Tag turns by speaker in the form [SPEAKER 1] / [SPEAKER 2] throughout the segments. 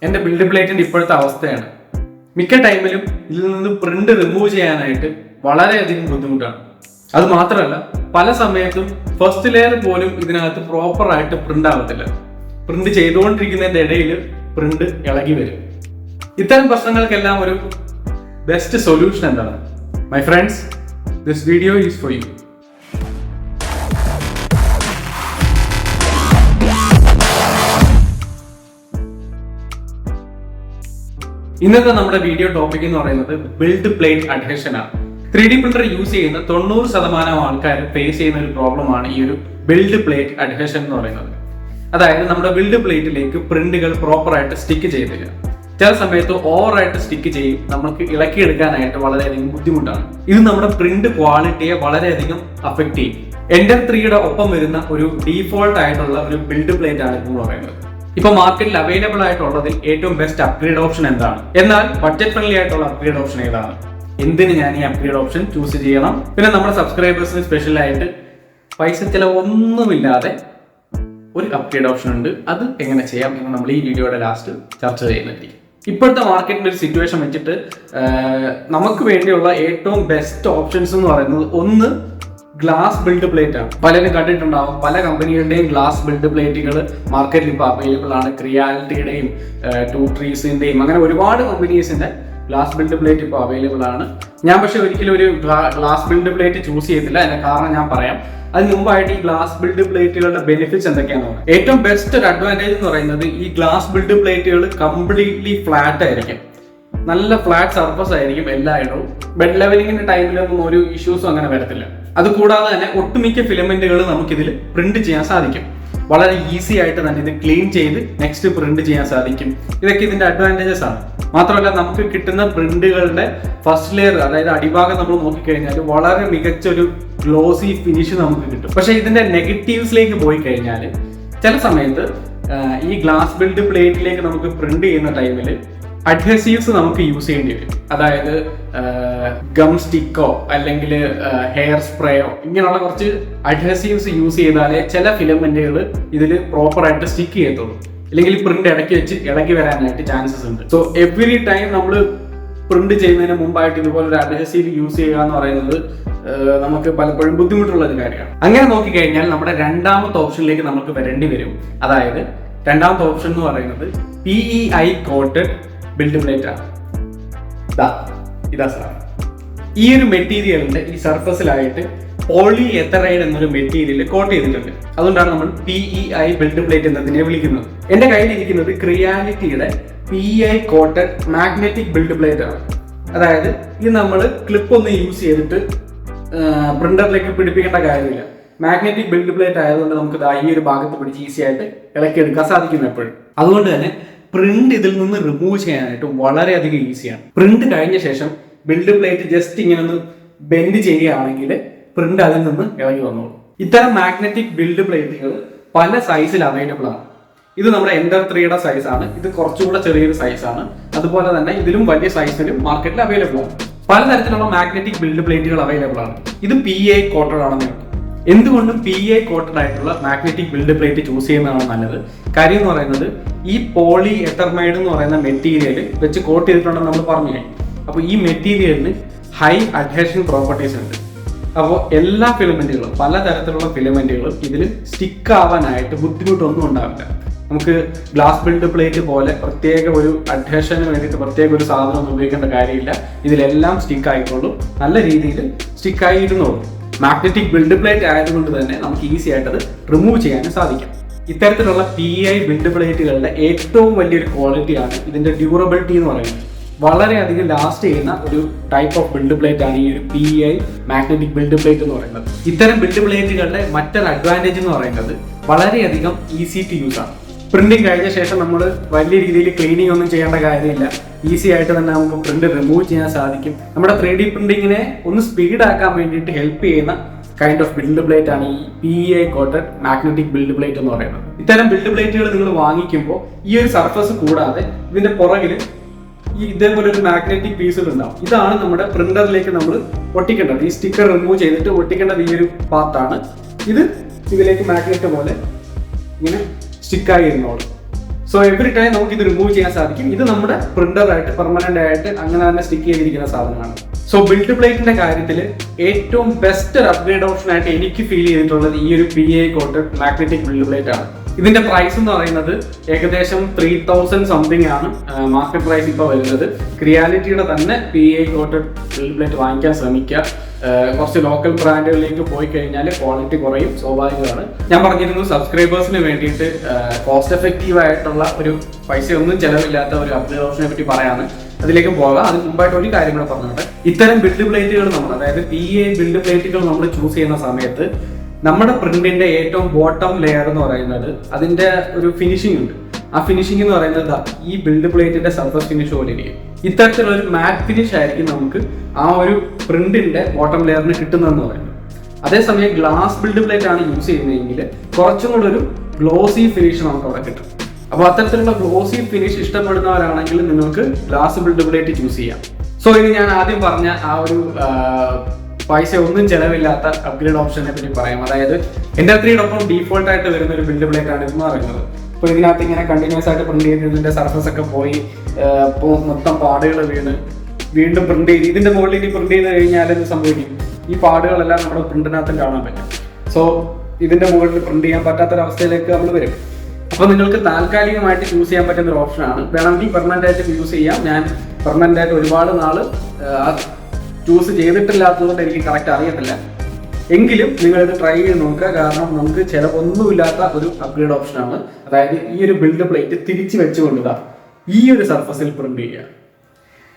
[SPEAKER 1] എൻ്റെ ബിൽഡ് പ്ലേറ്റിൻ്റെ ഇപ്പോഴത്തെ അവസ്ഥയാണ്. മിക്ക ടൈമിലും ഇതിൽ നിന്ന് പ്രിന്റ് റിമൂവ് ചെയ്യാനായിട്ട് വളരെയധികം ബുദ്ധിമുട്ടാണ്. അത് മാത്രമല്ല, പല സമയത്തും ഫസ്റ്റ് ലെയർ പോലും ഇതിനകത്ത് പ്രോപ്പറായിട്ട് പ്രിന്റ് ആവത്തില്ല. പ്രിന്റ് ചെയ്തുകൊണ്ടിരിക്കുന്നതിൻ്റെ ഇടയിൽ പ്രിന്റ് ഇളകി വരും. ഇത്തരം പ്രശ്നങ്ങൾക്കെല്ലാം ഒരു ബെസ്റ്റ് സൊല്യൂഷൻ എന്താണ്? My friends, this video is for you. ഇന്നത്തെ നമ്മുടെ വീഡിയോ ടോപ്പിക് എന്ന് പറയുന്നത് ബിൽഡ് പ്ലേറ്റ് അഡ്ഹഷൻ ആണ്. 3D പ്രിന്റർ യൂസ് ചെയ്യുന്ന 90% ആൾക്കാർ ഫേസ് ചെയ്യുന്ന ഒരു പ്രോബ്ലമാണ് ഈ ഒരു ബിൽഡ് പ്ലേറ്റ് അഡ്ഹഷൻ എന്ന് പറയുന്നത്. അതായത് നമ്മുടെ ബിൽഡ് പ്ലേറ്റിലേക്ക് പ്രിന്റുകൾ പ്രോപ്പറായിട്ട് സ്റ്റിക്ക് ചെയ്തില്ല. ചില സമയത്ത് ഓവറായിട്ട് സ്റ്റിക്ക് ചെയ്യും, നമുക്ക് ഇളക്കിയെടുക്കാനായിട്ട് വളരെയധികം ബുദ്ധിമുട്ടാണ്. ഇത് നമ്മുടെ പ്രിന്റ് ക്വാളിറ്റിയെ വളരെയധികം അഫക്റ്റ് ചെയ്യും. Ender 3യുടെ ഒപ്പം വരുന്ന ഒരു ഡീഫോൾട്ട് ആയിട്ടുള്ള ഒരു ബിൽഡ് പ്ലേറ്റ് ആണ് എന്ന് പറയുന്നത്. ഇപ്പൊ മാർക്കറ്റിൽ അവൈലബിൾ ആയിട്ടുള്ളതിൽ ഏറ്റവും ബെസ്റ്റ് അപ്ഗ്രേഡ് ഓപ്ഷൻ എന്താണ്? എന്നാൽ ബഡ്ജറ്റ് ഫ്രണ്ട്ലി ആയിട്ടുള്ള അപ്ഗ്രേഡ് ഓപ്ഷൻ ഏതാണ്? എന്തിന് ഞാൻ ഈ അപ്ഗ്രേഡ് ഓപ്ഷൻ ചൂസ് ചെയ്യണം? പിന്നെ നമ്മുടെ സബ്സ്ക്രൈബേഴ്സിന് സ്പെഷ്യൽ ആയിട്ട് പൈസ ചിലവൊന്നുമില്ലാതെ ഒരു അപ്ഗ്രേഡ് ഓപ്ഷൻ ഉണ്ട്. അത് എങ്ങനെ ചെയ്യാം എന്ന് നമ്മൾ ഈ വീഡിയോയുടെ ലാസ്റ്റ് ചർച്ച ചെയ്യുന്നതായിരിക്കും. ഇപ്പോഴത്തെ മാർക്കറ്റിന്റെ ഒരു സിറ്റുവേഷൻ വെച്ചിട്ട് നമുക്ക് വേണ്ടിയുള്ള ഏറ്റവും ബെസ്റ്റ് ഓപ്ഷൻസ് എന്ന് പറയുന്നത് ഒന്ന് ഗ്ലാസ് ബിൽഡ് പ്ലേറ്റ് ആണ്. പലരും കണ്ടിട്ടുണ്ടാവും, പല കമ്പനികളുടെയും ഗ്ലാസ് ബിൽഡ് പ്ലേറ്റുകൾ മാർക്കറ്റിൽ ഇപ്പോൾ അവൈലബിൾ ആണ്. ക്രിയാലിറ്റിയുടെയും ടു ട്രീസിന്റെയും അങ്ങനെ ഒരുപാട് കമ്പനീസിന്റെ ഗ്ലാസ് ബിൽഡ് പ്ലേറ്റ് ഇപ്പോൾ അവൈലബിൾ ആണ്. ഞാൻ പക്ഷെ ഒരിക്കലും ഒരു ഗ്ലാസ് ബിൽഡ് പ്ലേറ്റ് ചൂസ് ചെയ്തില്ല. അതിന്റെ കാരണം ഞാൻ പറയാം. അതിന് മുമ്പായിട്ട് ഈ ഗ്ലാസ് ബിൽഡ് പ്ലേറ്റുകളുടെ ബെനിഫിറ്റ്സ് എന്തൊക്കെയാണെന്ന് പറയാം. ഏറ്റവും ബെസ്റ്റ് ഒരു അഡ്വാൻറ്റേജ് എന്ന് പറയുന്നത് ഈ ഗ്ലാസ് ബിൽഡ് പ്ലേറ്റുകൾ കംപ്ലീറ്റ്ലി ഫ്ലാറ്റ് ആയിരിക്കും. നല്ല ഫ്ലാറ്റ് സർഫസ് ആയിരിക്കും എല്ലായിടവും. ബെഡ് ലെവലിങ്ങിന്റെ ടൈമിലൊന്നും ഒരു ഇഷ്യൂസും അങ്ങനെ വരത്തില്ല. അതുകൂടാതെ തന്നെ ഒട്ടുമിക്ക ഫിലമെന്റുകൾ നമുക്കിതിൽ പ്രിന്റ് ചെയ്യാൻ സാധിക്കും. വളരെ ഈസി ആയിട്ട് തന്നെ ഇത് ക്ലീൻ ചെയ്ത് നെക്സ്റ്റ് പ്രിന്റ് ചെയ്യാൻ സാധിക്കും. ഇതൊക്കെ ഇതിന്റെ അഡ്വാൻറ്റേജസ് ആണ്. മാത്രമല്ല, നമുക്ക് കിട്ടുന്ന പ്രിന്റുകളുടെ ഫസ്റ്റ് ലെയർ, അതായത് അടിഭാഗം നമ്മൾ നോക്കിക്കഴിഞ്ഞാൽ വളരെ മികച്ച ഒരു ഗ്ലോസി ഫിനിഷ് നമുക്ക് കിട്ടും. പക്ഷെ ഇതിന്റെ നെഗറ്റീവ്സിലേക്ക് പോയി കഴിഞ്ഞാൽ ചില സമയത്ത് ഈ ഗ്ലാസ് ബിൽഡ് പ്ലേറ്റിലേക്ക് നമുക്ക് പ്രിന്റ് ചെയ്യുന്ന ടൈമിൽ അഡ്ഹസീവ്സ് നമുക്ക് യൂസ് ചെയ്യേണ്ടി വരും. അതായത് ഗം സ്റ്റിക്കോ അല്ലെങ്കിൽ ഹെയർ സ്പ്രേയോ ഇങ്ങനെയുള്ള കുറച്ച് അഡ്ഹസീവ്സ് യൂസ് ചെയ്താലേ ചില ഫിലമെന്റുകൾ ഇതിൽ പ്രോപ്പറായിട്ട് സ്റ്റിക്ക് ചെയ്യത്തുള്ളൂ. അല്ലെങ്കിൽ പ്രിന്റ് ഇടയ്ക്ക് വെച്ച് ഇളകി വരാനായിട്ട് ചാൻസസ് ഉണ്ട്. സോ എവറി ടൈം നമ്മൾ പ്രിന്റ് ചെയ്യുന്നതിന് മുമ്പായിട്ട് ഇതുപോലെ ഒരു അഡ്ഹസീവ് യൂസ് ചെയ്യുക എന്ന് പറയുന്നത് നമുക്ക് പലപ്പോഴും ബുദ്ധിമുട്ടുള്ള ഒരു കാര്യമാണ്. അങ്ങനെ നോക്കിക്കഴിഞ്ഞാൽ നമ്മുടെ രണ്ടാമത്തെ ഓപ്ഷനിലേക്ക് നമുക്ക് വരേണ്ടി വരും. അതായത് രണ്ടാമത്തെ ഓപ്ഷൻ എന്ന് പറയുന്നത് PEI കോട്ടഡ് ബിൽഡ് പ്ലേറ്റ് ആണ്. ഇതാ സാർ, ഈ ഒരു മെറ്റീരിയലിന്റെ ഈ സർഫസിലായിട്ട് പോളി എത്തറൈഡ് എന്നൊരു മെറ്റീരിയൽ കോട്ട് ചെയ്തിട്ടുണ്ട്. അതുകൊണ്ടാണ് നമ്മൾ PEI ബിൽഡ് പ്ലേറ്റ് എന്നതിനെ വിളിക്കുന്നത്. എന്റെ കയ്യിലിരിക്കുന്നത് ക്രിയാലിറ്റിയുടെ PEI coated magnetic build plate ആണ്. അതായത് ഇത് നമ്മൾ ക്ലിപ്പ് ഒന്ന് യൂസ് ചെയ്തിട്ട് പ്രിന്ററിലേക്ക് പിടിപ്പിക്കേണ്ട കാര്യമില്ല. മാഗ്നറ്റിക് ബിൽഡ് പ്ലേറ്റ് ആയതുകൊണ്ട് നമുക്ക് ഈ ഒരു ഭാഗത്ത് പിടിച്ച് ഈസി ആയിട്ട് ഇളക്കിയെടുക്കാൻ സാധിക്കും എപ്പോഴും. അതുകൊണ്ട് തന്നെ പ്രിന്റ് ഇതിൽ നിന്ന് റിമൂവ് ചെയ്യാനായിട്ട് വളരെയധികം ഈസിയാണ്. പ്രിന്റ് കഴിഞ്ഞ ശേഷം ബിൽഡ് പ്ലേറ്റ് ജസ്റ്റ് ഇങ്ങനെ ഒന്ന് ബെൻഡ് ചെയ്യുകയാണെങ്കിൽ പ്രിന്റ് അതിൽ നിന്ന് ഇളകി വന്നോളൂ. ഇത്തരം മാഗ്നറ്റിക് ബിൽഡ് പ്ലേറ്റുകൾ പല സൈസിൽ അവൈലബിൾ ആണ്. ഇത് നമ്മുടെ Ender 3യുടെ സൈസാണ്. ഇത് കുറച്ചുകൂടെ ചെറിയൊരു സൈസാണ്. അതുപോലെ തന്നെ ഇതിലും വലിയ സൈസിലും മാർക്കറ്റിൽ അവൈലബിൾ ആണ്. പലതരത്തിലുള്ള മാഗ്നറ്റിക് ബിൽഡ് പ്ലേറ്റുകൾ അവൈലബിൾ ആണ്. ഇത് PEI കോട്ടഡ് ആണെന്ന് കേട്ടോ. എന്തുകൊണ്ടും PEI കോട്ടഡ് ആയിട്ടുള്ള മാഗ്നറ്റിക് ബിൽഡ് പ്ലേറ്റ് ചൂസ് ചെയ്യുന്നതാണ് നല്ലത്. കാര്യം എന്ന് പറയുന്നത് ഈ പോളി എത്തർമൈഡ് എന്ന് പറയുന്ന മെറ്റീരിയൽ വെച്ച് കോട്ട് ചെയ്തിട്ടുണ്ടെന്ന് നമ്മൾ പറഞ്ഞു കഴിഞ്ഞു. അപ്പോൾ ഈ മെറ്റീരിയലിന് ഹൈ അഡ്ഹഷൻ പ്രോപ്പർട്ടീസ് ഉണ്ട്. അപ്പോൾ എല്ലാ ഫിലമെന്റുകളും, പലതരത്തിലുള്ള ഫിലമെന്റുകളും ഇതിൽ സ്റ്റിക്ക് ആവാനായിട്ട് ബുദ്ധിമുട്ടൊന്നും ഉണ്ടാവില്ല. നമുക്ക് ഗ്ലാസ് ബിൽഡ് പ്ലേറ്റ് പോലെ പ്രത്യേക ഒരു അഡ്ഹഷന് വേണ്ടിയിട്ട് പ്രത്യേക ഒരു സാധനം ഉപയോഗിക്കേണ്ട കാര്യമില്ല. ഇതിലെല്ലാം സ്റ്റിക്ക് ആയിക്കോളും, നല്ല രീതിയിൽ സ്റ്റിക്ക് ആയിരുന്നോളും. മാഗ്നറ്റിക് ബിൽഡ് പ്ലേറ്റ് ആയതുകൊണ്ട് തന്നെ നമുക്ക് ഈസി ആയിട്ട് അത് റിമൂവ് ചെയ്യാനും സാധിക്കും. ഇത്തരത്തിലുള്ള PEI ബിൽഡ് പ്ലേറ്റുകളുടെ ഏറ്റവും വലിയൊരു ക്വാളിറ്റിയാണ് ഇതിന്റെ ഡ്യൂറബിലിറ്റി എന്ന് പറയുന്നത്. വളരെയധികം ലാസ്റ്റ് ചെയ്യുന്ന ഒരു ടൈപ്പ് ഓഫ് ബിൽഡ് പ്ലേറ്റ് ആണ് ഈ ഒരു PEI മാഗ്നറ്റിക് ബിൽഡ് പ്ലേറ്റ് എന്ന് പറയുന്നത്. ഇത്തരം ബിൽഡ് പ്ലേറ്റുകളുടെ മറ്റൊരു അഡ്വാൻറ്റേജ് എന്ന് പറയുന്നത് വളരെയധികം ഈസി ടു യൂസ് ആണ്. പ്രിന്റിങ് കഴിഞ്ഞ ശേഷം നമ്മൾ വലിയ രീതിയിൽ ക്ലീനിങ് ഒന്നും ചെയ്യേണ്ട കാര്യമില്ല. ഈസി ആയിട്ട് തന്നെ നമുക്ക് പ്രിന്റ് റിമൂവ് ചെയ്യാൻ സാധിക്കും. നമ്മുടെ 3D പ്രിന്റിങ്ങിനെ ഒന്ന് സ്പീഡാക്കാൻ വേണ്ടിയിട്ട് ഹെൽപ്പ് ചെയ്യുന്ന കൈൻഡ് ഓഫ് ബിൽഡ് പ്ലേറ്റ് ആണ് ഈ PEI coated magnetic build plate എന്ന് പറയുന്നത്. ഇത്തരം ബിൽഡ് പ്ലേറ്റുകൾ നിങ്ങൾ വാങ്ങിക്കുമ്പോൾ ഈ ഒരു സർഫസ് കൂടാതെ ഇതിന്റെ പുറകിൽ ഈ ഇതേപോലെ ഒരു മാഗ്നറ്റിക് പീസുകൾ ഉണ്ടാവും. ഇതാണ് നമ്മുടെ പ്രിന്ററിലേക്ക് നമ്മൾ ഒട്ടിക്കേണ്ടത്. ഈ സ്റ്റിക്കർ റിമൂവ് ചെയ്തിട്ട് ഒട്ടിക്കേണ്ടത് ഈ ഒരു പാർട്ടാണ്. ഇത് ഇതിലേക്ക് മാഗ്നറ്റ് പോലെ ഇങ്ങനെ സ്റ്റിക്കായി ഇരുന്നോളും. സോ എവറി ടൈം നമുക്ക് ഇത് റിമൂവ് ചെയ്യാൻ സാധിക്കും. ഇത് നമ്മുടെ പ്രിന്ററായിട്ട് പെർമനന്റ് ആയിട്ട് അങ്ങനെ തന്നെ സ്റ്റിക്ക് ചെയ്തിരിക്കുന്ന സാധനമാണ്. സോ ബിൽഡ് പ്ലേറ്റിന്റെ കാര്യത്തിൽ ഏറ്റവും ബെസ്റ്റ് ഒരു അപ്ഗ്രേഡ് ഓപ്ഷൻ ആയിട്ട് എനിക്ക് ഫീൽ ചെയ്തിട്ടുള്ളത് ഈ ഒരു PA coated magnetic build plate ആണ്. ഇതിന്റെ പ്രൈസ് എന്ന് പറയുന്നത് ഏകദേശം 3000 സംതിങ് ആണ് മാർക്കറ്റ് പ്രൈസ് ഇപ്പോൾ വരുന്നത്. ക്രിയാലിറ്റിയുടെ തന്നെ PA കോട്ടഡ് ബിൽഡ് പ്ലേറ്റ് വാങ്ങിക്കാൻ ശ്രമിക്കുക. കുറച്ച് ലോക്കൽ ബ്രാൻഡുകളിലേക്ക് പോയി കഴിഞ്ഞാൽ ക്വാളിറ്റി കുറയും, സ്വാഭാവികമാണ്. ഞാൻ പറഞ്ഞിരുന്നു സബ്സ്ക്രൈബേഴ്സിന് വേണ്ടിയിട്ട് കോസ്റ്റ് എഫക്റ്റീവ് ആയിട്ടുള്ള ഒരു പൈസയൊന്നും ചിലവില്ലാത്ത ഒരു അപ്ഗ്രേഡ് ഓപ്ഷനെ പറ്റി പറയാന്ന്. അതിലേക്ക് പോകാം. അതിന് മുമ്പായിട്ട് ഒരു കാര്യം കൂടെ പറഞ്ഞോട്ടെ. ഇത്തരം ബിൽഡ് പ്ലേറ്റുകൾ നമ്മൾ, അതായത് PA ബിൽഡ് പ്ലേറ്റുകൾ നമ്മൾ ചൂസ് ചെയ്യുന്ന സമയത്ത് നമ്മുടെ പ്രിന്റിന്റെ ഏറ്റവും ബോട്ടം ലെയർ എന്ന് പറയുന്നത് അതിന്റെ ഒരു ഫിനിഷിംഗ് ഉണ്ട്. ആ ഫിനിഷിംഗ് എന്ന് പറയുന്നത് ഈ ബിൽഡ് പ്ലേറ്റിന്റെ സർഫസ് ഫിനിഷ് പോലെ ഇരിക്കും. ഇത്തരത്തിലുള്ള ഒരു മാറ്റ് ഫിനിഷ് ആയിരിക്കും നമുക്ക് ആ ഒരു പ്രിന്റിന്റെ ബോട്ടം ലെയറിന് കിട്ടുന്നതെന്ന് പറയുന്നത്. അതേസമയം ഗ്ലാസ് ബിൽഡ് പ്ലേറ്റ് ആണ് യൂസ് ചെയ്യുന്നതെങ്കിൽ കുറച്ചും കൂടെ ഒരു ഗ്ലോസി ഫിനിഷ് നമുക്ക് അവിടെ കിട്ടും. അപ്പോൾ അത്തരത്തിലുള്ള ഗ്ലോസി ഫിനിഷ് ഇഷ്ടപ്പെടുന്നവരാണെങ്കിൽ നിങ്ങൾക്ക് ഗ്ലാസ് ബിൽഡ് പ്ലേറ്റ് ചൂസ് ചെയ്യാം. സോ ഇനി ഞാൻ ആദ്യം പറഞ്ഞ ആ ഒരു പൈസ ഒന്നും ചെലവില്ലാത്ത അപ്ഗ്രേഡ് ഓപ്ഷനെ പറ്റി പറയാം. അതായത് Ender-3 ഡീഫോൾട്ട് ആയിട്ട് വരുന്ന ഒരു ബിൽഡ് പ്ലേറ്റ് ആണ് ഇതെന്ന് പറയുന്നത്. ഇപ്പോൾ ഇതിനകത്ത് ഇങ്ങനെ കണ്ടിന്യൂസ് ആയിട്ട് പ്രിന്റ് ചെയ്ത് ഇതിന്റെ സർഫസ് ഒക്കെ പോയി മൊത്തം പാടുകൾ വീണ്ടും പ്രിന്റ് ചെയ്ത് ഇതിന്റെ മുകളിൽ ഇനി പ്രിന്റ് ചെയ്ത് കഴിഞ്ഞാൽ എന്ത് സംഭവിക്കും? ഈ പാടുകളെല്ലാം നമ്മുടെ പ്രിന്റിനകത്തും കാണാൻ പറ്റും. സോ ഇതിന്റെ മുകളിൽ പ്രിന്റ് ചെയ്യാൻ പറ്റാത്തൊരവസ്ഥയിലേക്ക് നമ്മൾ വരും. അപ്പോൾ നിങ്ങൾക്ക് താൽക്കാലികമായിട്ട് ചൂസ് ചെയ്യാൻ പറ്റുന്ന ഒരു ഓപ്ഷനാണ്. വേണമെങ്കിൽ പെർമനന്റ് ആയിട്ട് യൂസ് ചെയ്യാം. ഞാൻ പെർമനന്റ് ആയിട്ട് ഒരുപാട് നാൾ ചൂസ് ചെയ്തിട്ടില്ലാത്തതുകൊണ്ട് എനിക്ക് കറക്റ്റ് അറിയത്തില്ല. എങ്കിലും നിങ്ങളിത് ട്രൈ ചെയ്ത് നോക്കുക. കാരണം നമുക്ക് ചിലവൊന്നുമില്ലാത്ത ഒരു അപ്ഗ്രേഡ് ഓപ്ഷനാണ്. അതായത് ഈ ഒരു ബിൽഡ് പ്ലേറ്റ് തിരിച്ച് വെച്ചുകൊണ്ടുക ഈ ഒരു സർഫസിൽ പ്രിന്റ് ചെയ്യുക.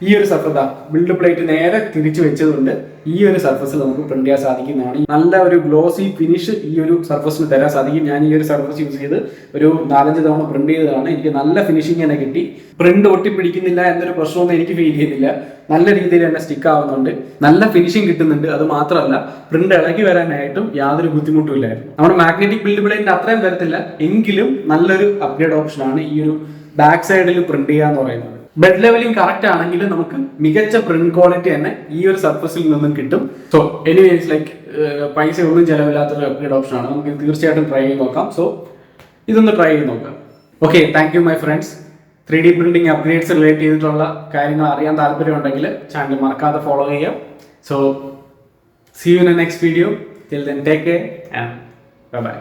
[SPEAKER 1] ഈ ഒരു സർഫസ് ബിൽഡ് പ്ലേറ്റ് നേരെ തിരിച്ചു വെച്ചതുകൊണ്ട് ഈ ഒരു സർഫസിൽ നമുക്ക് പ്രിന്റ് ചെയ്യാൻ സാധിക്കുന്നതാണ്. നല്ല ഒരു ഗ്ലോസി ഫിനിഷ് ഈ ഒരു സർഫസിന് തരാൻ സാധിക്കും. ഞാൻ ഈ ഒരു സർഫസ് യൂസ് ചെയ്ത് ഒരു 4-5 തവണ പ്രിന്റ് ചെയ്തതാണ്. എനിക്ക് നല്ല ഫിനിഷിങ് തന്നെ കിട്ടി. പ്രിന്റ് ഒട്ടിപ്പിടിക്കുന്നില്ല എന്നൊരു പ്രശ്നമൊന്നും എനിക്ക് ഫീൽ ചെയ്യുന്നില്ല. നല്ല രീതിയിൽ തന്നെ സ്റ്റിക്ക് ആവുന്നുണ്ട്, നല്ല ഫിനിഷിങ് കിട്ടുന്നുണ്ട്. അത് മാത്രമല്ല പ്രിന്റ് ഇളകി വരാനായിട്ടും യാതൊരു ബുദ്ധിമുട്ടും ഇല്ലായിരുന്നു. നമ്മുടെ മാഗ്നറ്റിക് ബിൽഡ് പ്ലേറ്റിന്റെ അത്രയും വരത്തില്ല, എങ്കിലും നല്ലൊരു അപ്ഗ്രേഡ് ഓപ്ഷനാണ് ഈ ഒരു ബാക്ക് സൈഡിൽ പ്രിന്റ് ചെയ്യുക എന്ന് പറയുന്നത്. ബെഡ് ലെവലിംഗ് കറക്റ്റ് ആണെങ്കിൽ നമുക്ക് മികച്ച പ്രിന്റ് ക്വാളിറ്റി തന്നെ ഈ ഒരു സർഫസിൽ നിന്നും കിട്ടും. സോ എനിവേസ് ലൈക്ക് പൈസ ഒന്നും ചിലവില്ലാത്തൊരു അപ്ഗ്രേഡ് ഓപ്ഷനാണ്. നമുക്ക് തീർച്ചയായിട്ടും ട്രൈ ചെയ്ത് നോക്കാം. സോ ഇതൊന്ന് ട്രൈ ചെയ്ത് നോക്കാം. Okay, thank you my friends. 3D printing upgrades relate ചെയ്തിട്ടുള്ള കാര്യങ്ങൾ അറിയാൻ താല്പര്യമുണ്ടെങ്കിൽ ചാനൽ മറക്കാതെ ഫോളോ ചെയ്യാം. So see you in the next video. Till then take care and bye by.